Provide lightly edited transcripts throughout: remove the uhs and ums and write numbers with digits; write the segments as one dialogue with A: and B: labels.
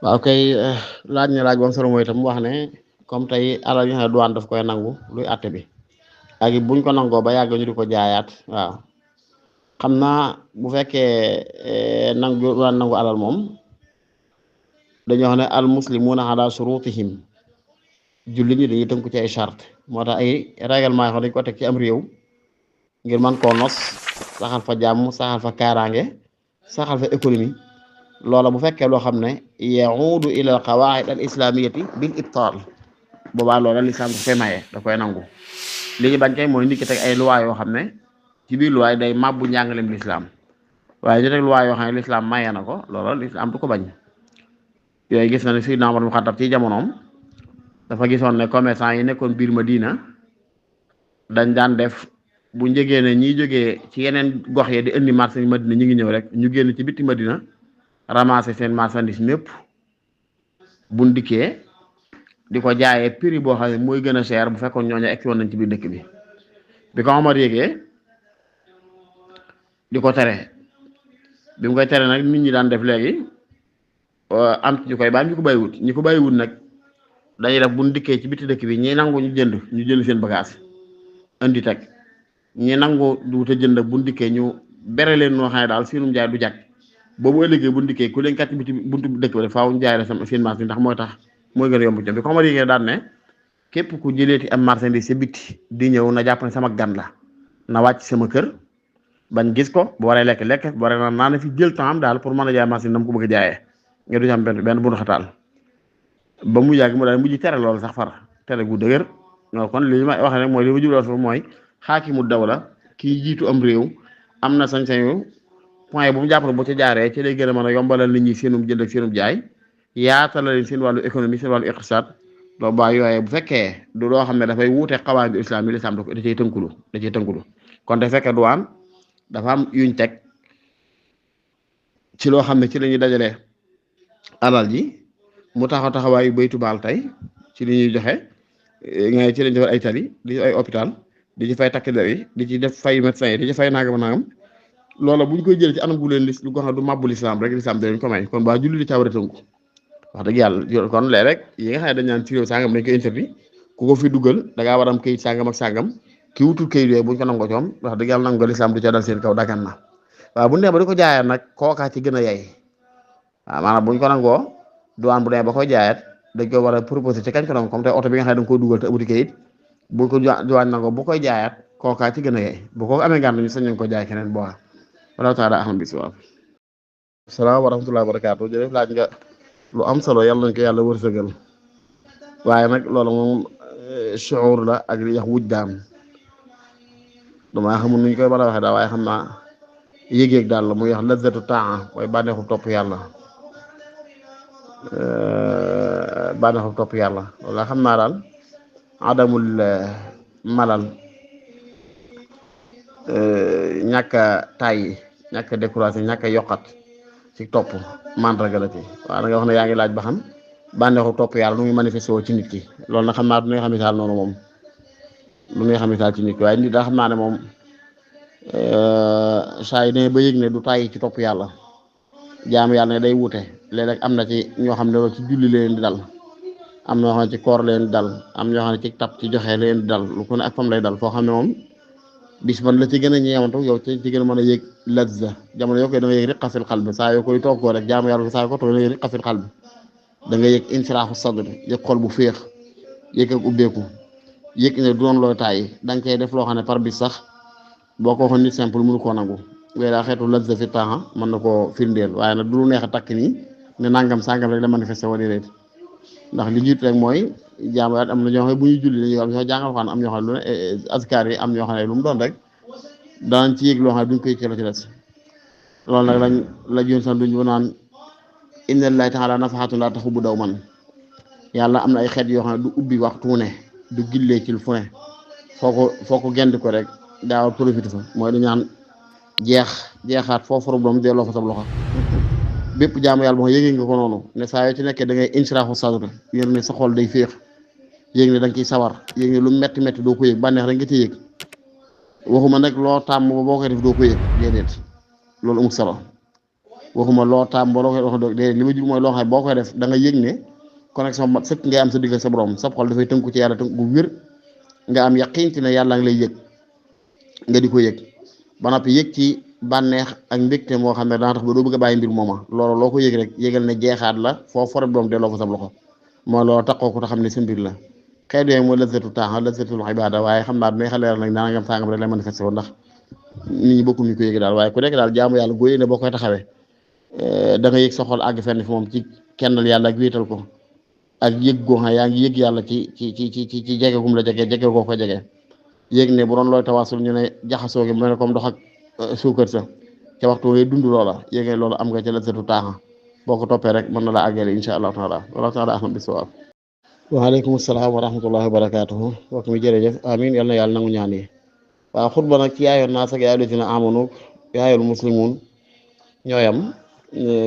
A: waaw kay laaj na laaj bam solo mooy itam wax ne comme tey alal yi nga xam ne douane daf koy nangu luy àtte bi ak buñ ko nangoo ba yàgg ñu di ko jaayaat waaw xam naa bu fekkee nangu alal moom dañoo wax ne al muslimuuna ala shurutihim julli ñi dañuy tënku ci ay charte moo tax ay règlement yoo xam dañ ko teg ci am réew ngir man koo nos saxal fa jàmm saxal fa kaaraange saxal fa économie loola bu fekkee loo xam ne yaudu ila al qawaid al islamiyati bil ibtal boobaa loola lislaam daf koy maye da koy nangu li ñu bañ kay mooy nit ki teg ay loi yoo xam ne ci biir loi day màbbu njàngaleem lislaam waaye ñu teg loi yoo xam ne lislaam maye na ko loola lislaam du ko bañ yooyu gis na ne Sayyidina Umar mu Xattaab ci jamonoom dafa gisoon ne commerçant yi nekkoon biir Madina dañ daan def bu njëgee ne ñiy jógee ci yeneen gox yi di indi marché Madina ñu ngi ñëw rek ñu génn ci bitti Madina ramasser seen marchandise mépp buñ dikkee di ko jaayee prix boo xam ne mooy gën a cher bu fekkoon ñooñu egsi woon nañ ci biir dëkk bi ko Omar yégee di ko tere bi mu koy tere nag nit ñi daan def léegi am ci ñu koy baam ñi ko bàyyiwut nag dañuy def buñ dikkee ci bitti dëkk bi ñi nangu ñu jënd seen bagage indi teg ñi nangu du te jënd buñ dikkee ñu bere leen noo xam ne daal seenum jaay du jag boobu ëllëgee bu ndikkee ku leen kat biti buntu dëkk bi rek faaw ñu jaay la seen marché ndax mooy tax mooy gën a yomb ci bi ko xamar yéegee daan ne képp ku jëleeti am marchandise sa biti di ñëw na jàpp ne sama gan la na wàcc sama kër bañ gis ko bu waree lekk bu waree naa na fi jël temps daal pour mën a jaay marché na mu ko bëgg a jaayee nga du ci am benn bunu xataal ba mu yàgg mu daal mujj tere loolu sax far tere gu dëgër non kon li ma wax rek mooy li ma jubloon foofu mooy xaakimu dawla kii jiitu am réew am na sañ-sañu point bu mu jàpp bu ci jaaree ci lay gën a mën a yombalal nit ñi seenum jënd ak seenum jaay yaatal leen seen wàllu économie seen wàllu iqtisaad loolu ba yooyee bu fekkee du loo xam ne dafay wuute xawaaidu islam yi lislaam da cay tënkulu kon te fekkee douane dafa am yuñ teg ci loo xam ne ci la ñuy dajalee alal ji mu taxawaayu baytu baal tey ci li ñuy joxe nga ci lañ defar ay tali di ci ay hôpital di ci fay takk der yi di ci def fay médecin yi di ci fay nangam loola bu ñu koy jëlee ci anam gu leen lu ko xam du màbbu lislaam rek lislaam dinañ ko may kon ba julli di caa war a tënku wax dëgg yàlla kon léeg rek yi nga xam ne dañ naan ci réew sàngam dañ koy interdit ku ko fi dugal da ngaa war am këyit sàngam ak sàngam ki wutul këyit yooyu buñ ko nangoo coom wax dëgg yàlla nangu lislaam du ca dal seen kaw dagan na waaw bu nee ba di ko jaayaat nag kookaa ci gën a yey waaw maanaam buñ ko nangoo douane bu dee ba koy jaayaat dañ koy war a proposé ci kañ ko nangu comme tey oto bi nga xam ne da nga koy dugal te amuti këyit bu ko douane nangoo bu koy jaayaat kookaa ci gën a yey bu ko amee ngànt ñu sañ nañ ko jaay keneen boo wala taala ahmad bi siwaab salaam wa rahmatullahi wa barakaatu jërëjëf laaj nga lu am solo yàlla nañ ko yàlla wërsëgal waaye nag loolu moom shuur la ak li yax wujdaan damaa xamul nuñ koy mën a waxee daal waaye xam naa yëg-yëg daal la muy wax lazzatu taa mooy bànneexu topp yàlla loolu la xam naa daal adamul malal ñàkk a tàyyi ñàkk a découragé ñàkk a yokkat ci topp mandarga la ci waaw da nga wax ne yaa ngi laaj ba xam bànneexu topp yàlla nu muy manifesté woo ci nit ki loolu nag xam naa du ngay xam misaal noonu moom du ngay xam misaal ci nit ki waaye nit daa xam naa ne moom saa yi ne ba yëg ne du tàyyi ci topp yàlla jaamu yàlla ne day wute léeg-léeg am na ci ñoo xam ne loolu ci julli leen di dal am ñoo xam ne ci koor leen di dal am ñoo xam ne ci tab ci joxe leen di dal lu ko ne ak fam lay dal foo xam ne moom bis man la ci gën a ñeewantu yow ci gën a mën a yëg lazza jamono yoo koy da nga yëg riqa fil qalbi saa yoo koy toggoo rek jaamu yàlla saa yoo ko toog da nga yëg riqa fil qalbi da nga yëg insiraaxu sadr yëg xol bu féex yëg ak ubbeeku yëg ne du doon looy tàyyi da nga koy def loo xam ne par bis sax boo ko waxoon nit simple mënu koo nangu wéy daa xeetu lazza fi temps mën na koo firndeel waaye nag du lu neex a takk nii ne nangam sangam rek la manifesté wala déet ndax li jiitu rek mooy jaamu yàlla am na ñoo xam ne bu ñuy julli dañuy am ñoo jàngal xam am ñoo xam ne lu ne askar yi am ñoo xam ne lu mu doon rek danañ ci yëg loo xam ne duñ koy ci la ci des loolu nag la joon sax duñ naan inna lillahi taala nafaxatun laa taxu bu daw man yàlla am na ay xeet yoo xam ne du ubbi waxtu ne du gillee ci fu ne foo ko gend ko rek daawal profité fa mooy du ñaan jeexaat foofu rob doom delloo fa sab loxo bépp jaamu yàlla boo xam yëgee nga ko noonu ne saa yoo ci nekkee da ngay insiraaxu sadr yëg ne sa xol day féex yëg ne da nga ciy sawar yëg ne lu metti doo ko yëg bànneex rek nga ciy yëg waxuma nag loo tàmm ba boo koy def doo ko yëg déedéet loolu amul solo waxuma loo taam boo koy wax de li ma jur mooy loo xam ne boo koy def da nga yëg ne connexion mat sëkk ngay am sa digg sa borom sa xol dafay tënku ci yàlla tënku bu wér nga am yaqin ci ne yàlla ngi lay yëg nga di ko yëg ba noppi yëg ci bànneex ak mbégte moo xam ne dana tax ba doo bëgg a bàyyi mbir mooma loolu loo ko yëg rek yëgal ne jeexaat la foo fore doom delloo ko sa loxo moo loolu taxoo ko te xam ne sa mbir la xeet yooyu mooy lazatu taaxa lazatul ibada waaye xam naa dinañ xaleeral nag daanaka sàngam rek lay manifesté woon ndax nit ñi bokku ñu ko yëg daal waaye ku nekk daal jaamu yàlla góoyee ne boo koy taxawee da nga yëg sa xol àgg fenn fi moom ci kennal yàlla ak wéetal ko ak yëg goo xam yaa ngi yëg yàlla ci jege gum la jege jege goo ko jege yëg ne bu doon looy tawaasul ñu ne jaxasoo gi mel ne comme ndox ak suukar sa ca waxtu ngay dund loola yéegee loolu am nga ca lazatu taaxa boo ko toppee rek mën na laa àggale insha allahu taala wallahu taala ahlam bisawaab waaleykum salaam wa rahmatullahi wa barakatuhu wax mi jërëjëf amin yal na yàlla nangu ñaan yi waaw xutba nag ci yaayoon naas ak yaayoon lazina amanu yaayoon muslimun ñooyam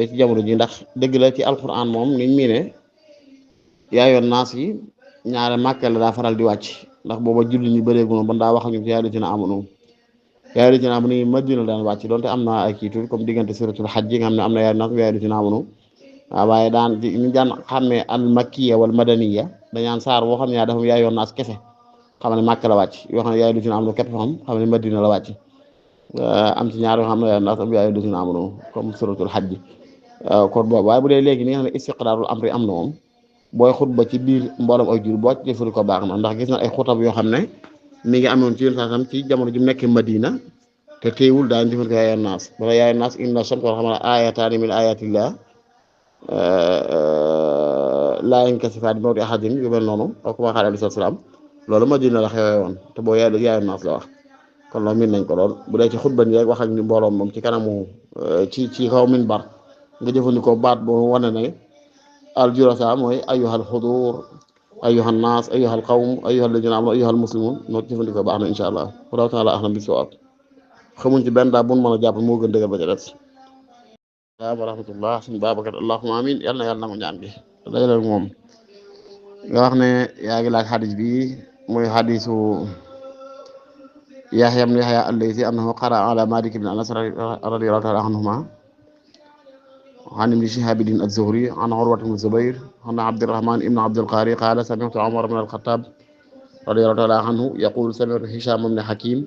A: ci jamono ji ndax dëgg la ci alquran moom niñ mii ne yaayoon naas yi ñaare màkke la daa faral di wàcc ndax booba julli ñu bëreegu noonu ban daa wax ak ñu ci yaayoon lazina amanu yaayoon lazina amanu yi Madina daan wàcc donte am na ay kii tuuti comme diggante suratul hajj nga xam ne am na yaayoon naas yaayoon lazina amanu waaw waaye daan ñu daan xàmmee al makkiya wal madaniya dañaan saar boo xam ne yaa dafa yaayoon naas kese xam ne màkk la wàcc yoo xam ne yaayoon lazina amanu képp xam ne Madina la wàcc am ci ñaar yoo xam ne yaayoon naas am yaayoon lazina amanu comme suratul hajj kon boobu waaye bu dee léegi ni nga xam ne istiqraarul amri am na moom booy xutba ci biir mboolem ay jur boo ci jëfandikoo baax na ndax gis na ay xutab yoo xam ne mi ngi amoon ci yoon saasam ci jamono ji mu nekk Madina te teewul daan jëfandikoo yaayoon naas bala yaayoon naas inna shamsa wal qamara ayataani min ayatillah laa yankasifaani li mawti ahadin yu mel noonu ak ma xaale alayhi salaam loolu Madina la xewee woon te boo yaayoon naas la wax kon loolu min nañ ko lool bu dee ci xutba ni rek wax ak ni mbooloom moom ci kanamu ci kaw minbar nga jëfandikoo baat boo wane ne al jurasa mooy ayyuhal xudur ayyuhan naas ayyuhal qawm ayyuhal ladina amanu ayyuhal muslimun noonu jëfandikoo baax na insha allah wallahu taala ahlam bis-sawaab xamuñ ci benn daal bu mën a jàpp moo gën dëggal ba ca des wa rahmatullah suñu Babacar allahumma amin yal na yàlla nangu ñaan gi dajale moom nga wax ne yaa ngi laaj xadis bi muy xadisu Yahya ibn Yahya al-Laythi annahu qara ala Malik ibn Anas radiyallahu taala anhuma عن ابن شهاب الزهري عن عروة بن الزبير عن عبد الرحمن بن عبد القاري قال سمعت عمر بن الخطاب رضي الله تعالى عنه يقول سمعت هشام بن حكيم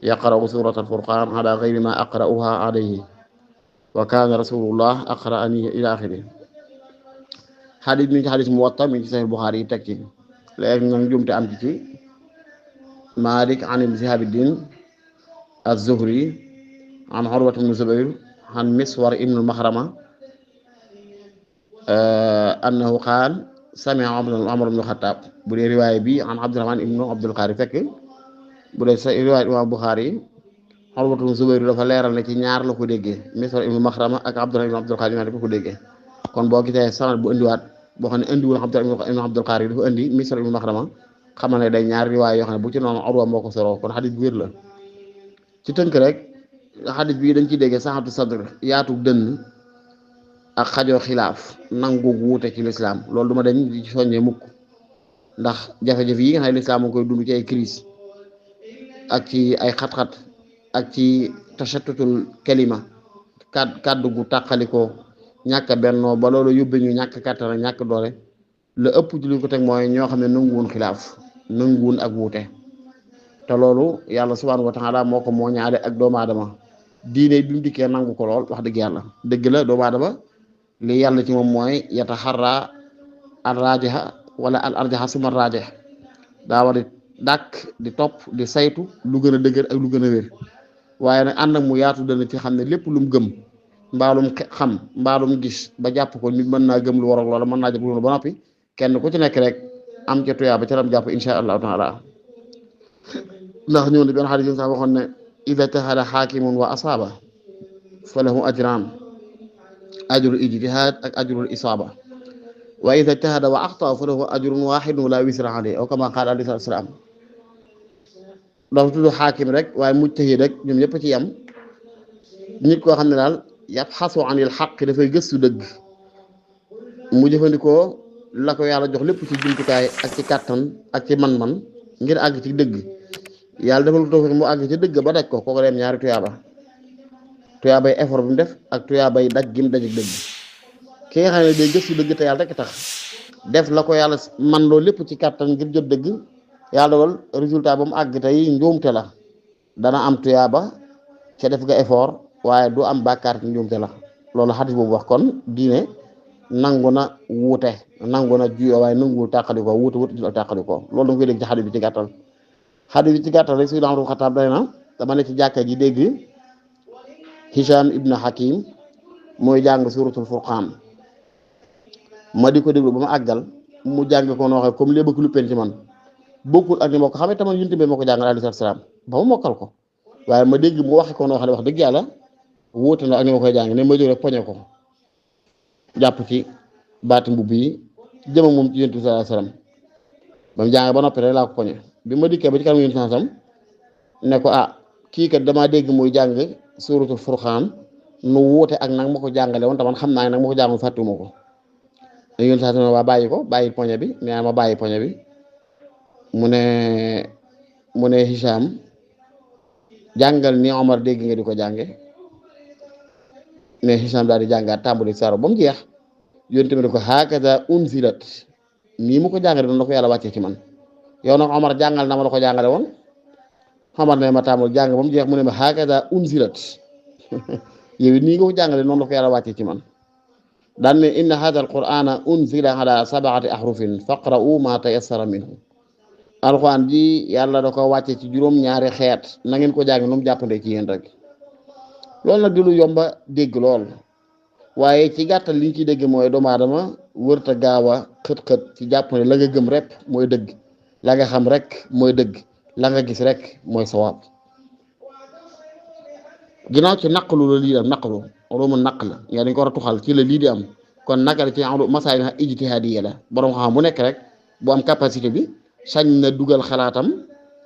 A: يقرأ سورة الفرقان على غير ما أقرأها عليه وكان رسول الله أقرأني إلى آخره حديث من حديث موطأ من صحيح البخاري تكي لأن نجوم تأمتي مالك عن ابن شهاب الزهري عن عروة بن الزبير عن مسور ابن المخرمة أنه قال سمع عمر بن الخطاب بدي رواية بي عن عبد الرحمن ابن عبد القاري fekk bu dee sa riwaayat Imaam Buxaari Urwa ibn Zubayr dafa leeral ne ci ñaar la ko déggee Miswar ibn Maxrama ak Abdullah ibn Abdul Qaari ñaar dafa ko déggee kon boo gisee sanad bu indiwaat boo xam ne indiwul Abdullah ibn Abdul Qaari dafa indi Miswar ibn Maxrama xam ne day ñaar riwaay yoo xam ne bu ci noonu Urwa moo ko soroo kon xadis bu wér la ci tënk rek xadis bii dañ ciy déggee saxatu sadr yaatu dënn ak xajoo xilaaf nangu wuute ci lislaam loolu du ma dañ di ci soññee mukk ndax jafe-jafe yi nga xam ne lislaam moo koy dund ci ay crise ak ci ay xat-xat ak ci tashattutul kalima kàddu gu tàqalikoo ñàkk bennoo ba loolu yóbbe ñu ñàkk kàttan ak ñàkk doole la ëpp ci lu ko teg mooy ñoo xam ne nanguwun xilaaf nanguwun ak wuute te loolu yàlla subhaanahu wa taala moo ko moo ñaale ak doomu aadama diine bi mu dikkee nangu ko lool wax dëgg yàlla dëgg la doomu aadama li yàlla ci moom mooy yataxarra al rajiha wala al arjaha suma rajih daa war di dàkk di topp di saytu lu gën a dëgër ak lu gën a wér waaye nag ànd ak mu yaatu dana ci xam ne lépp lu mu gëm mbaalum xam mbaalum gis ba jàpp ko nit mën naa gëm lu war ak loola mën naa jàpp loolu ba noppi kenn ku ci nekk rek am ca tuyaa ba ca lam jàpp insha allahu taala ndax ñëw ne benn xadis yi sax waxoon ne ida tahada xaakimun wa asaaba fa lahu ajran ajrul ijtihad ak ajrul isaaba wa ida tahada wa axta fa lahu ajrun waxidun la wisra alayhi aw kama qaala alayhi salaatu salaam dafa tudd xaakim rek waaye mujtahid rek ñoom ñëpp ci yam nit koo xam ne daal yabxasu anil xaq dafay gëstu dëgg mu jëfandikoo la ko yàlla jox lépp ci jumtukaay ak ci kàttan ak ci man-man ngir àgg ci dëgg yàlla defal ko tawfiq mu àgg ci dëgg ba daj ko kooku dem ñaari tuyaaba tuyaabay effort bi mu def ak tuyaabay daj gi mu daj ak dëgg ki nga xam ne day gëstu dëgg te yàlla rek tax def la ko yàlla man loolu lépp ci kàttan ngir jot dëgg yàlla dogal résultat ba mu àgg tey njuumte la dana am tuyaaba ca def nga effort waaye du am bàkkaar ci njuumte la loolu xadis boobu wax kon diine nangu na wuute nangu na juyoo waaye nanguwul tàqali ko wuute wuute la tàqali ko loolu da nga koy dégg ci xadis bi ci gàttal xadis bi ci gàttal rek Sayyidina Umar Xattaab day na dama ne ci jàkka ji dégg Hisham ibn Hakim mooy jàng suratul Furqaan ma di ko déglu ba ma àggal mu jàng ko noo xam comme léegi bëgg lu pen ci man bokkul ak ni ma ko xamee tamit yunte bi ma ko jàngal alayhi salaam ba ma mokkal ko waaye ma dégg mu waxe ko noo xam ne wax dëgg yàlla wóote na ak ni ma koy jàng ne ma jóg rek poñe ko jàpp ci baati mbubb yi jëm ak moom ci yonent bi sallallahu alayhi wasallam ba mu jàng ba noppi rek laa ko poñe bi ma dikkee ba ci kanam yonent bi sallallahu alayhi wasallam ne ko ah kii kat damaa dégg muy jàng suratul Furqaan nu wuute ak nag ma ko jàngale woon te man xam naa ne nag ma ko jàngoon fàttuma ko ne yonent sallallahu alayhi wasallam waa bàyyi ko bàyyi poñe bi nee ma bàyyi poñe bi mu ne Hisham jàngal ni Omar dégg nga di ko jànge ne Hisham daal di jàngaat tàmbali saaro ba mu jeex yonent bi ne ko hakaza unzilat nii mu ko jàngale doon la ko yàlla wàccee ci man yow nag Omar jàngal na ma la ko jàngale woon Omar ne ma tàmbali jàng ba mu jeex mu ne ma hakaza unzilat yow nii nga ko jàngale noonu la ko yàlla wàccee ci man daan ne inna hadha alqur'ana unzila ala sab'ati ahrufin faqra'u ma tayassara minhu alxuraan ji yàlla da ko wàcce ci juróom-ñaari xeet na ngeen ko jàng nu mu jàppandee ci yéen rek loolu nag di lu yomba dégg lool waaye ci gàttal li ñu ciy dégg mooy doomu aadama wërta gaaw a xët-xët ci jàpp ne la nga gëm rek mooy dëgg la nga xam rek mooy dëgg la nga gis rek mooy sawaab ginnaaw ci naqlu la lii di am naqlu roomu naq la nga dañ ko war a tuxal ci la lii di am kon naka la ci masaayil ijtihaadiyya la borom xam bu nekk rek bu am capacité bi sañ na dugal xalaatam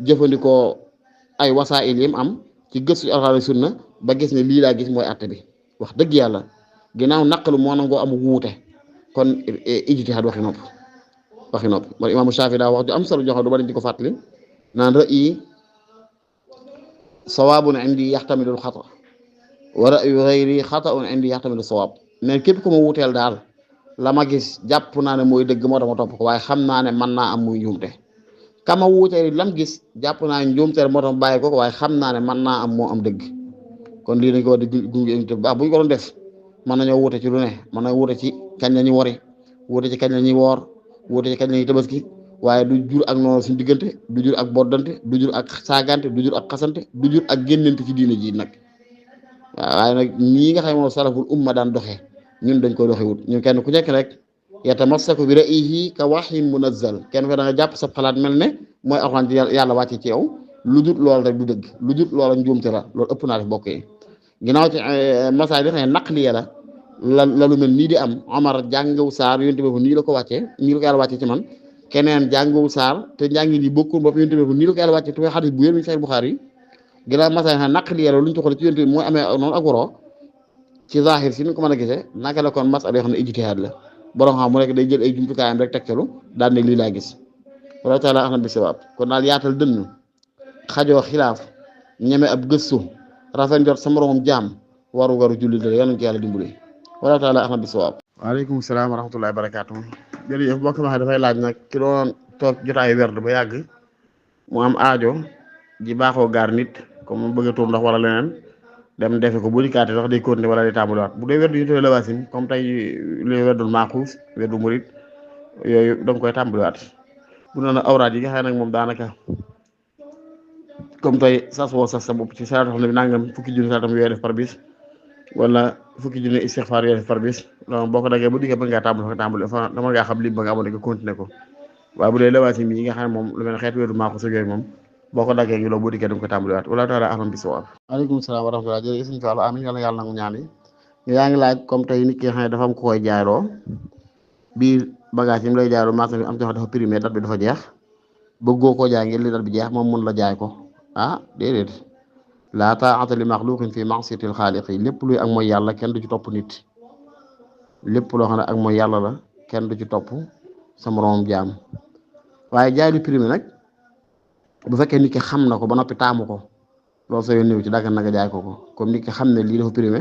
A: jëfandikoo ay wasaa'il yim am ci gëstu alxuraan sunna ba gis ne lii laa gis mooy àtte bi wax dëgg yàlla ginnaaw naqlu moo nangoo am wuute kon ijtihaad waxi nopp man imaamu Shaafi daa wax ju am solo joxe du bari di ko fàttali naan ra'yi sawaabun indi yaxtamilul xata wa ra'yu ghayri xata'un indi yaxtamilu sawaab mais képp ku ma wuuteel daal la ma gis jàpp naa ne mooy dëgg moo tax ma topp ko waaye xam naa ne mën naa am muy njuumte kama wuuteel lam gis jàpp naa ne njuumteel moo tax ma bàyyi ko waaye xam naa ne mën naa am moo am dëgg kon lii dañ ko war di gunge bu baax bu ñu ko doon def mën nañoo wuute ci lu ne mën nañoo wuute ci kañ la ñuy wari wuute ci kañ la ñuy woor wuute ci kañ la ñuy tabaski waaye du jur ak noonu suñu diggante du jur ak boddante du jur ak saagante du jur ak xasante du jur ak génnante ci diine ji nag waaw waaye nag nii nga xam ne moom salaful umma daan doxee ñun dañ koy doxee wut ñun kenn ku nekk rek yatamassaku bi ra'yihi ka wahyin munazzal kenn fa da nga jàpp sa xalaat mel ne mooy alxuraan ci yàlla wàcce ci yow lu dul loolu rek du dëgg lu dul loolu njuumte la loolu ëpp naa def bokk yi ginnaaw ci masaay bi xam ne naqliya la lu mel nii di am Omar jàngawu saar yonent bi nii la ko wàccee nii la ko yàlla wàccee ci man keneen jàngawu saar te njàngi yi bokkul bopp yonent bi nii la ko yàlla wàccee te mooy xadis bu wér mi Sahih Bukhari yi ginnaaw masaay xam ne naqliya la lu ñu toxale ci yonent bi mooy amee noonu ak waroo ci zahir si ni ko mën a gisee naka la kon masala yoo xam ne ijtihaad la borom xam mu nekk day jël ay jumtukaayam rek tegtalu daal ne lii laa gis wala taala axna bi sawaab kon daal yaatal dënn xajoo xilaaf ñeme ab gëstu rafet njort sa moromam jaam waru julli la yal nañu ko yàlla dimbali wala taala axna bi sawaab. waaleykum salaam wa rahmatullahi wa barakaatu. jërëjëf mbokk ma dafay laaj nag ki doon toog jotaayu werd ba yàgg mu am aajo ji baaxoo gaar nit comme mu bëgg a tuur ndox wala leneen dem defe ko bu dikkaate sax day continuer wala day tàmbaliwaat bu dee werdu yu tëddee lawaasim comme tey li werdul maaxuus werdu murit yooyu da nga koy tàmbaliwaat bu noonu awraat yi nga xam ne nag moom daanaka comme tey sas woo sas sa bopp ci salaatu xam ne nangam fukki junni salaatam yooyu def par bis wala fukki junni istixfaar yooyu def par bis donc boo ko daggee bu dikkee ba ngaa tàmbali fa dama ngaa xam lim ba nga amoon nga continuer ko waaye bu dee lawaasim yi nga xam ne moom lu mel ne xeetu werdu maaxuus yooyu moom boo ko daggee ngi loolu boo dikkee da nga ko tàmbaliwaat wala taala ahlam bi sawaab. waaleykum salaam wa rahmatulah jërëjëf sëñ Fall amiin yàlla yàlla nangu ñaan yi yaa ngi laaj comme tey nit ki nga xam ne dafa am ku koy jaayloo biir bagage yi mu lay jaayloo marché bi am ci dafa primé date bi dafa jeex bëggoo koo jaay ngir li date bi jeex moom mun la jaay ko ah déedéet laa taa'ata li maxluqin fi ma'siyatil xaaliq yi lépp luy ak mooy yàlla kenn du ci topp nit lépp loo xam ne ak mooy yàlla la kenn du ci topp sa moroomam jaam waaye jaay lu primé nag bu fekkee nit ki xam na ko ba noppi taamu ko loolu sa yoon néew ci daggan na nga jaay ko comme nit ki xam ne lii dafa primé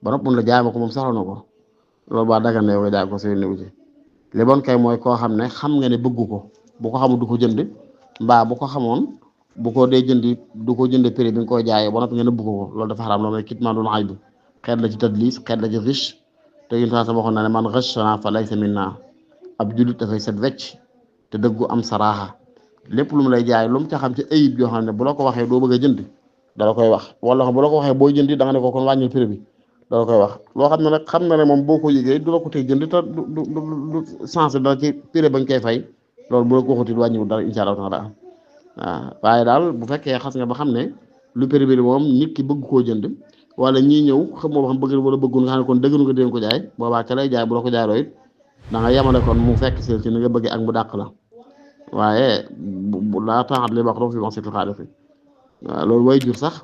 A: ba noppi mun la jaay ma ko moom soxla na ko loolu baa daggan na yow nga jaay ko sa yoon néew ci li bon kay mooy koo xam ne xam nga ne bëggu ko bu ko xamul du ko jënd mbaa bu ko xamoon bu ko dee jëndi du ko jënd prix bi nga koy jaayee ba noppi nga nëbbu ko loolu dafa xaraam loolu mooy kitmaanul ayb xeet la ci tadlis xeet la ci riche te yéen sa waxoon na ne man ghashana fa laysa minna ab jullit dafay set wecc te dëggu am saraaxa lépp lu mu lay jaay lu mu ca xam ci ayib yoo xam ne bu la ko waxee doo bëgg a jënd dala koy wax wala bu la ko waxee booy jëndi da nga ne ko kon wàññil prix bi dala koy wax loo xam ne nag xam na ne moom boo ko yëgee du la ko tey jënd te du sensé dara ci prix bañ koy fay loolu bu la ko waxuti wàññiwul dara incha allah taala waaw waaye daal bu fekkee xas nga ba xam ne lu prix bi moom nit ki bëgg koo jënd wala ñii ñëw xam moo xam bëgg wala bëggul nga xam ne kon dëggnu nga déen ko jaay boobaa ca lay jaay bu la ko jaay loo it da nga yemale kon mu fekk si ci ni nga bëggee ak mu dàq la waaye bu laa taxat li wax fi wax xaali fi waaw loolu way jur sax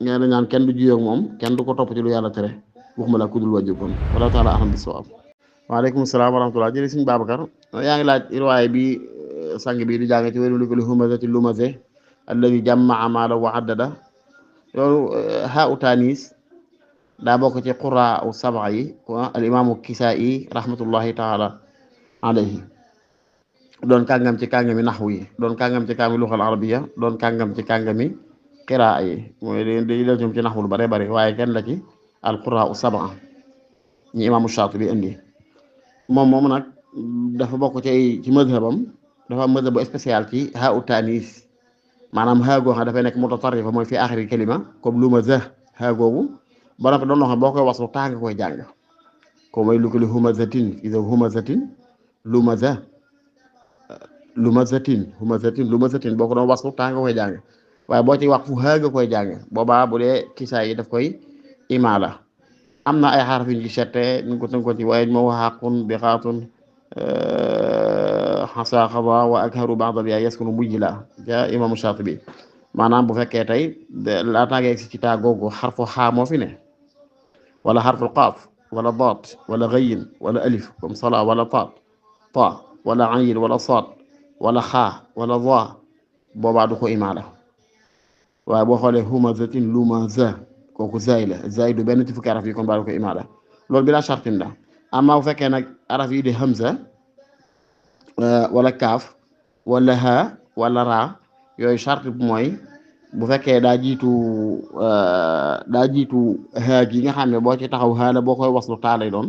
A: ngeen ñaan kenn du jiyoo ak moom kenn du ko topp ci lu yàlla tere waxuma la ku dul wajur kon wala taala aham bi sawab waaleykum salaam wa rahmatullah jërëjëf sëñ Babacar yaa ngi laaj riwaay bi sang bi di jàng ci wéru li humazati lumaze alladi jamaa maala wa addada loolu ha u tanis daa bokk ci qura u sab'a yi al imaamu Kisaa'i rahmatullahi taala alayhi doon kàngam ci kàngami naxwu yi doon kàngam ci kàngami luxal arabiya doon kàngam ci kàngami qiraa yi mooy dañuy def ñoom ci naxwu lu bare bare waaye kenn la ci al qura u sab'a ñi imaamu Shaatibi indi moom nag dafa bokk ci mazhabam dafa am mazhab bu spécial ci ha u tanis maanaam ha goo xam dafay nekk mutatarrifa mooy fi axiri kalima comme lu ma za ha googu ba noppi doon loo xam boo koy waslu taa nga koy jàng ko mooy lu ko li humazatin iza humazatin lumazatin boo ko doon waslu taa nga koy jàng waaye boo ci wax fu ha nga koy jàng boobaa bu dee kisaa yi daf koy imaala am na ay xaraf yu ñu ci sette ñu ko tënkoon ci waaye moo xaqun bi xaatun xasa xaba wa akharu ba'da bi yaskunu mujjila ja imaamu Shaatibi maanaam bu fekkee tey laataa nga egsi ci taa googu xarfu xaa moo fi ne wala xarful qaaf wala daat wala gayin wala alif comme sala wala ta wala ayin wala saad wala xaa wala za boobaa du ko imaala waaye boo xoolee humazatin lumaza kooku zaay la zaay du benn ci fukki araf yi kon baa du ko imaala loolu bi la chartin la amma bu fekkee nag araf yi di hamza wala kaaf wala ha wala raa yooyu charte bi mooy bu fekkee daa jiitu ha gi nga xam ne boo ci taxaw ha la boo koy waslu taa lay doon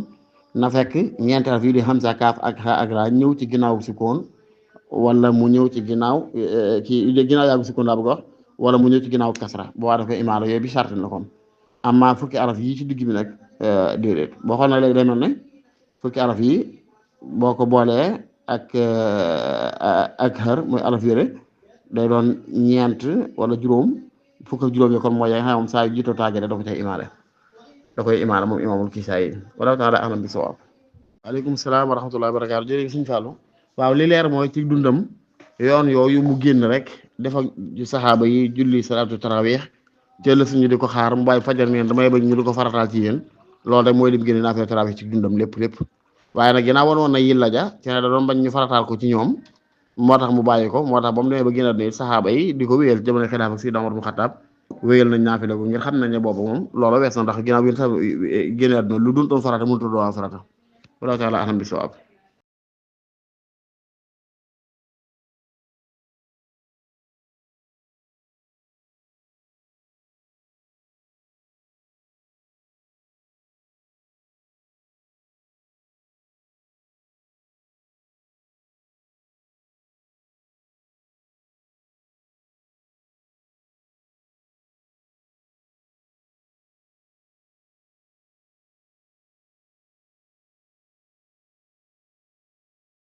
A: na fekk ñeenti araf yi di hamza kaaf ak ha ak raa ñëw ci ginnaaw sukkoon wala mu ñëw ci ginnaaw ginnaaw yàggu sukkoon laa bëgg wax wala mu ñëw ci ginnaaw kasra boo waa dafa imaala yooyu bi charte la kon amma fukki araf yi ci digg bi nag déedéet boo xool nag léegi day mel ne fukki araf yi boo ko boolee ak xar mooy araf yére day doon ñeent wala juróom fukk ak juróom yi kon mooy ya nga xam moom saa yu jiitoo tàggee da ko cay imaale da koy imaale moom imaamul Kisaayi wala taala ahlam bi sawaab waaleykum salaam wa rahmatullahi wa barakaatu jërëjëf Sëñ Fallu waaw li leer mooy ci dundam yoon yooyu mu génn rek dafa saxaaba yi julli salaatu tarawih jël suñu di ko xaar mu bàyyi fajar neen damay bëgg ñu di ko farataal ci yéen loolu rek mooy lim génne naafila tarawih ci dundam lépp waaye nag ginnaaw woon na yilla ja ci ne da doon bañ ñu farataal ko ci ñoom moo tax mu bàyyi ko moo tax ba mu demee ba génnaat ne saxaaba yi di ko wéyal jamono xilaaf ak si Umar bu Xattaab wéyal nañ naafila ko ngir xam nañ ne boobu moom loolu wees na ndax ginnaaw bi génnaat na lu dul doon farata mënut a doon farata wallahu taala ahlam bi sawaab